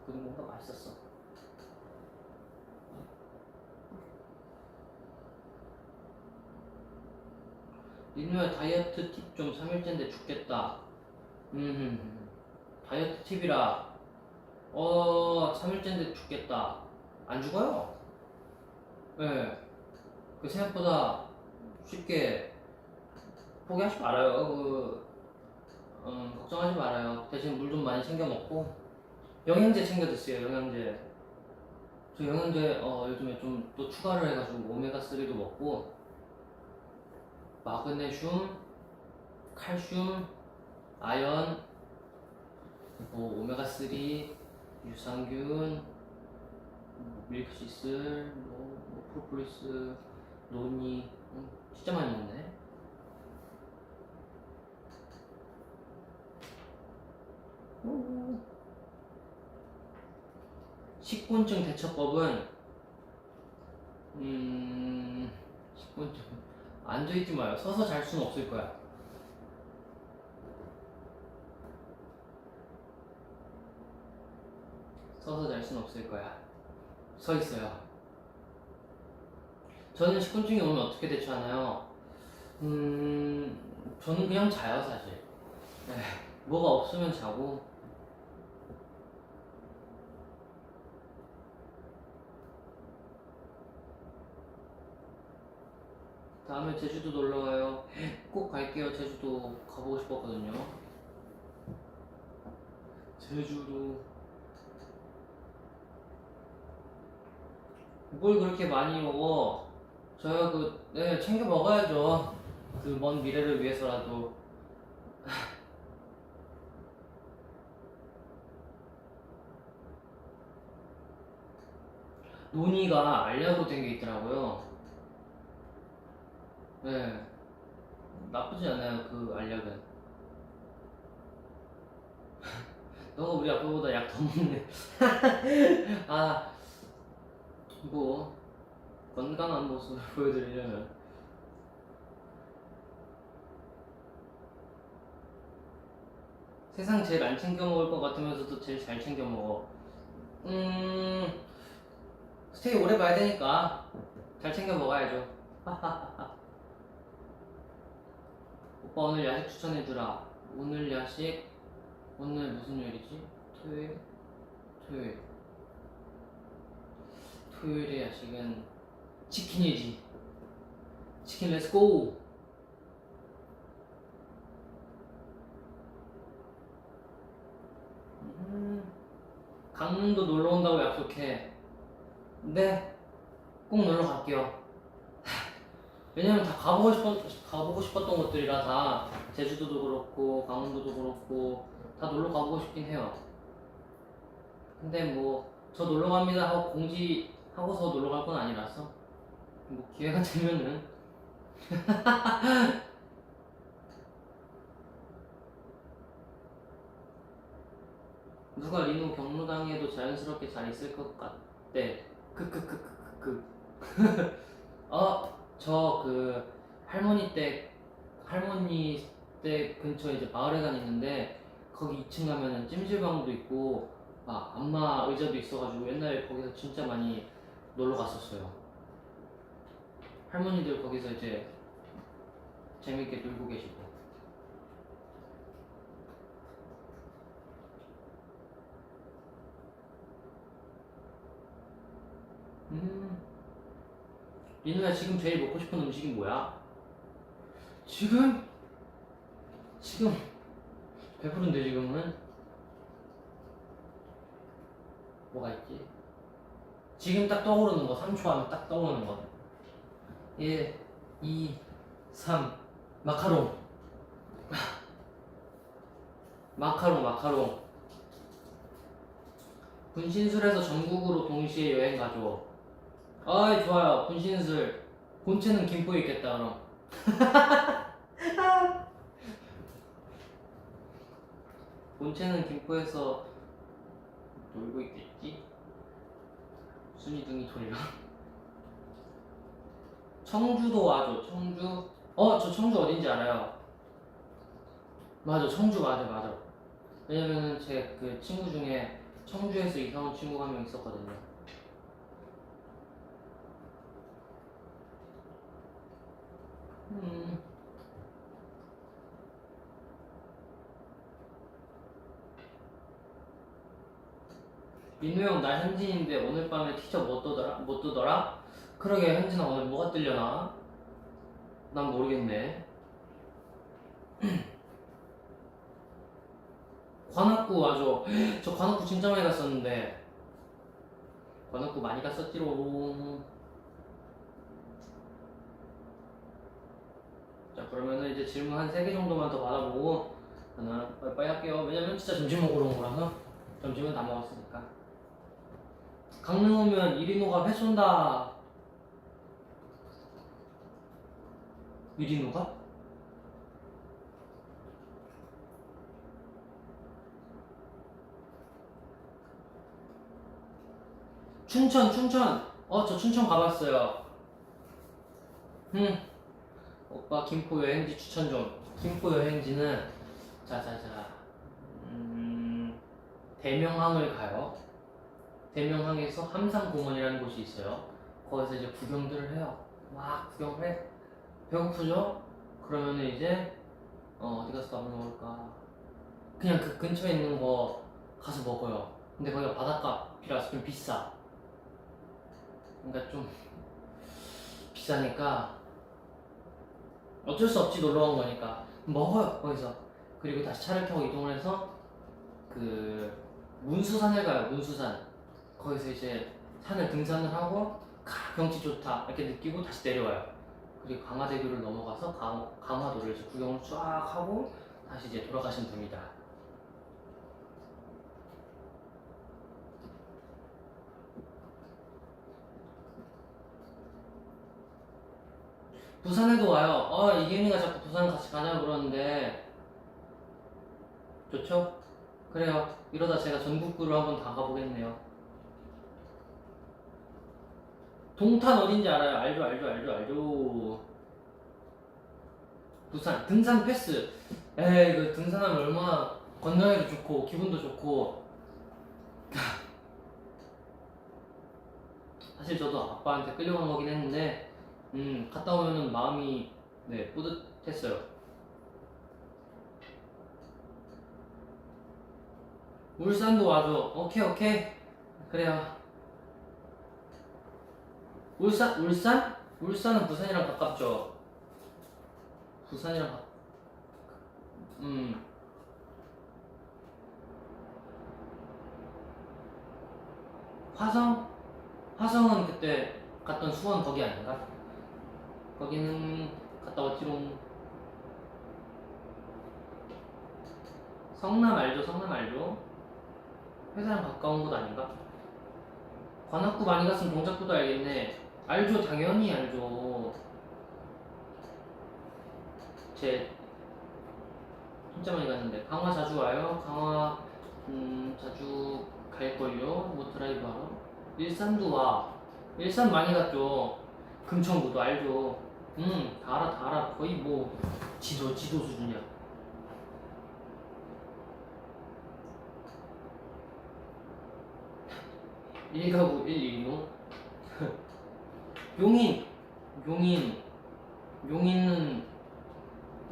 그게 뭔가 맛있었어. 민우야, 다이어트 팁 좀. 3일째인데 죽겠다. 다이어트 팁이라 3일째인데 죽겠다. 안 죽어요. 네. 그 생각보다 쉽게 포기하지 말아요. 걱정하지 말아요. 대신 물 좀 많이 챙겨 먹고 영양제 챙겨 드세요. 영양제. 저 영양제 요즘에 좀 또 추가를 해가지고 오메가3도 먹고 마그네슘, 칼슘, 아연, 뭐 오메가3, 유산균, 밀크시슬, 뭐 프로폴리스, 노니, 진짜 많이 먹네. 식곤증 대처법은 식곤증 앉아있지 마요. 서서 잘 수는 없을 거야. 서서 잘 수는 없을 거야. 서 있어요. 저는 식곤증이 오면 어떻게 대처하나요? 저는 그냥 자요, 사실. 뭐가 없으면 자고. 다음에 제주도 놀러 와요. 꼭 갈게요. 제주도 가보고 싶었거든요. 제주도. 뭘 그렇게 많이 먹어? 저야 네, 챙겨 먹어야죠. 그 먼 미래를 위해서라도. 논이가 알약으로 된 게 있더라고요. 네, 나쁘지 않아요 그 알약은. 너가 우리 아빠보다 약 더 먹네. 아, 뭐 건강한 모습을 보여드리려면 세상 제일 안 챙겨 먹을 것 같으면서도 제일 잘 챙겨 먹어. 스테이 오래 봐야 되니까 잘 챙겨 먹어야죠. 오빠 오늘 야식 추천해주라. 오늘 야식, 오늘 무슨 요일이지? 토요일? 토요일. 토요일의 야식은 치킨이지. 치킨 렛츠고! 강릉도 놀러 온다고 약속해. 네, 꼭 놀러 갈게요. 왜냐면 다 가보고 싶었던 곳들이라 다 제주도도 그렇고 강원도도 그렇고 다 놀러 가보고 싶긴 해요. 근데 뭐 저 놀러 갑니다 하고 공지하고서 놀러 갈 건 아니라서 뭐 기회가 되면은. 누가 리노 경로당해도 자연스럽게 잘 있을 것 같대. 크크크크크크. 저 할머니 댁 근처에 이제 마을회관 있는데 거기 2층 가면은 찜질방도 있고 안마 의자도 있어가지고 옛날에 거기서 진짜 많이 놀러 갔었어요. 할머니들 거기서 이제 재밌게 놀고 계시고. 리노야 지금 제일 먹고 싶은 음식이 뭐야? 지금 배부른데 지금은? 뭐가 있지? 지금 딱 떠오르는 거 3초 하면 딱 떠오르는 거 1, 2, 3 마카롱. 마카롱. 분신술에서 전국으로 동시에 여행 가죠. 아이 좋아요. 분신술 본체는 김포에 있겠다 그럼. 본체는 김포에서 놀고 있겠지? 순이둥이 돌려. 청주도 와줘. 청주. 저 청주 어딘지 알아요. 맞아, 청주 맞아. 왜냐면은 제 그 친구 중에 청주에서 이사 온 친구가 한 명 있었거든요. 민우 형 나 현진인데 오늘 밤에 티저 못 뜨더라? 그러게 현진아 오늘 뭐가 뜨려나? 난 모르겠네. 관악구 맞아. 저 관악구 진짜 많이 갔었는데. 관악구 많이 갔었지롱. 자 그러면은 이제 질문 한 3개 정도만 더 받아보고 저는 빠이빠이 할게요. 왜냐면 진짜 점심 먹으러 온 거라서 점심은 다 먹었으니까. 강릉 오면 이리노가 회 쏜다. 이리노가? 춘천. 저 춘천 가봤어요. 오빠 김포 여행지 추천 좀. 김포 여행지는 대명항을 가요. 대명항에서 함상공원이라는 곳이 있어요. 거기서 이제 구경들을 해요. 막 구경을 해. 배고프죠? 그러면은 이제 어디 가서 밥을 먹을까? 그냥 그 근처에 있는 거 가서 먹어요. 근데 거기가 바닷가이라서 좀 비싸. 그러니까 좀 비싸니까 어쩔 수 없지 놀러 간 거니까 먹어요 거기서. 그리고 다시 차를 타고 이동을 해서 그 문수산을 가요. 문수산. 거기서 이제 산을 등산을 하고 경치 좋다 이렇게 느끼고 다시 내려와요. 그리고 강화대교를 넘어가서 강화도를 이제 구경을 쫙 하고 다시 이제 돌아가시면 됩니다. 부산에도 와요. 이계민이가 자꾸 부산 같이 가자 그러는데 좋죠? 그래요. 이러다 제가 전국구를 한번 다 가보겠네요. 동탄 어딘지 알아요? 알죠. 부산 등산 패스. 에이, 그 등산하면 얼마나 건강에도 좋고 기분도 좋고. 사실 저도 아빠한테 끌려간 거긴 했는데 갔다 오면은 마음이 네 뿌듯했어요. 울산도 와줘. 오케이 그래요. 울산은 부산이랑 가깝죠. 부산이랑 화성은 그때 갔던 수원 거기 아닌가? 거기는 갔다 왔지롱. 성남 알죠? 회사랑 가까운 곳 아닌가? 관악구 많이 갔으면 동작구도 알겠네. 알죠, 당연히 알죠. 제 진짜 많이 갔는데. 강화 자주 와요? 강화 자주 갈걸요? 뭐 드라이브 하러? 일산도 와. 일산 많이 갔죠. 금천구도 알죠. 다 알아. 거의 뭐 지도 수준이야. 일가구 116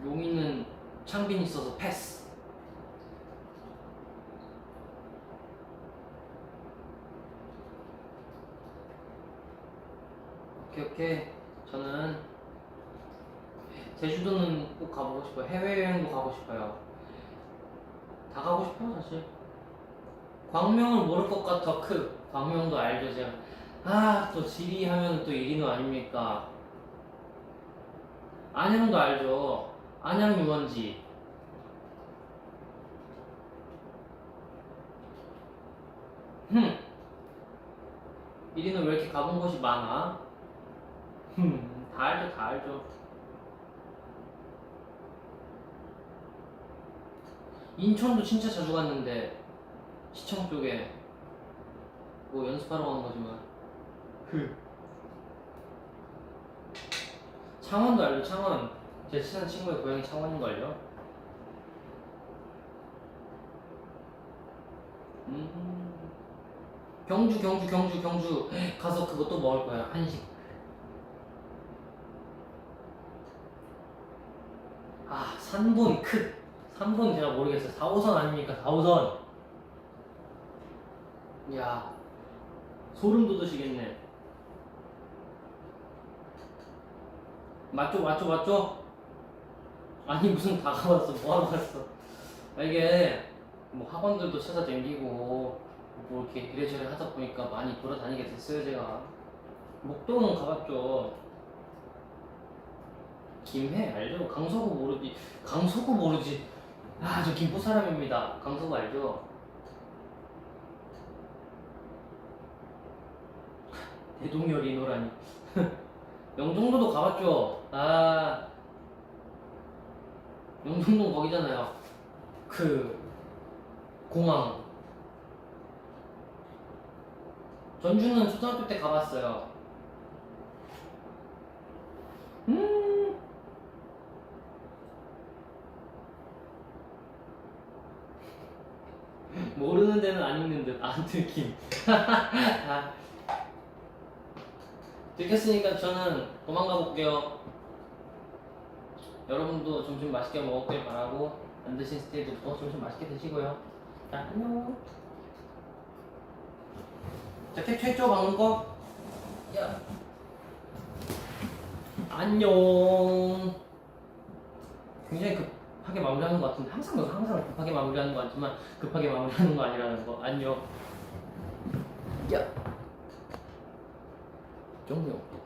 용인은 창빈 있어서 패스. 오케이. 저는 제주도는 꼭 가보고 싶어요. 해외여행도 가고 싶어요. 다 가고 싶어요, 사실. 광명을 모를 것 같아. 광명도 알죠, 제가. 또 지리 하면 또 이리노 아닙니까? 안양도 알죠. 안양 유원지. 이리노 왜 이렇게 가본 곳이 많아? 다 알죠. 인천도 진짜 자주 갔는데 시청 쪽에 뭐 연습하러 가는 거지만. 창원도 알죠. 창원 제 친한 친구의 고향이 창원인걸요. 경주 가서 그것도 먹을 거야. 한식. 산본 제가 모르겠어요. 4호선 아닙니까? 4호선. 이야, 소름 돋으시겠네. 맞죠? 아니 무슨 다 가봤어. 뭐하러 갔어. 이게 뭐 학원들도 찾아다니고 뭐 이렇게 이래저래 하다 보니까 많이 돌아다니게 됐어요. 제가 목동은 가봤죠. 김해 알죠? 강서구 모르지. 저 김포 사람입니다. 강서구 알죠? 대동열이 노라니. 영종도도 가봤죠. 영종도 거기잖아요. 그 공항. 전주는 초등학교 때 가봤어요. 모르는 데는 안 읽는 듯. 안 들킴. 들켰으니까 저는 도망가 볼게요. 여러분도 점심 맛있게 먹었길 바라고, 안 드신 스테이도 점심 맛있게 드시고요. 자, 안녕. 자, 캡처했죠? 방금 거? 야. 안녕. 굉장히 급하게 급하게 마무리하는 것 같은데 항상 급하게 마무리하는 거 같지만 급하게 마무리하는 거 아니라는 거. 안녕. 야. 정우요.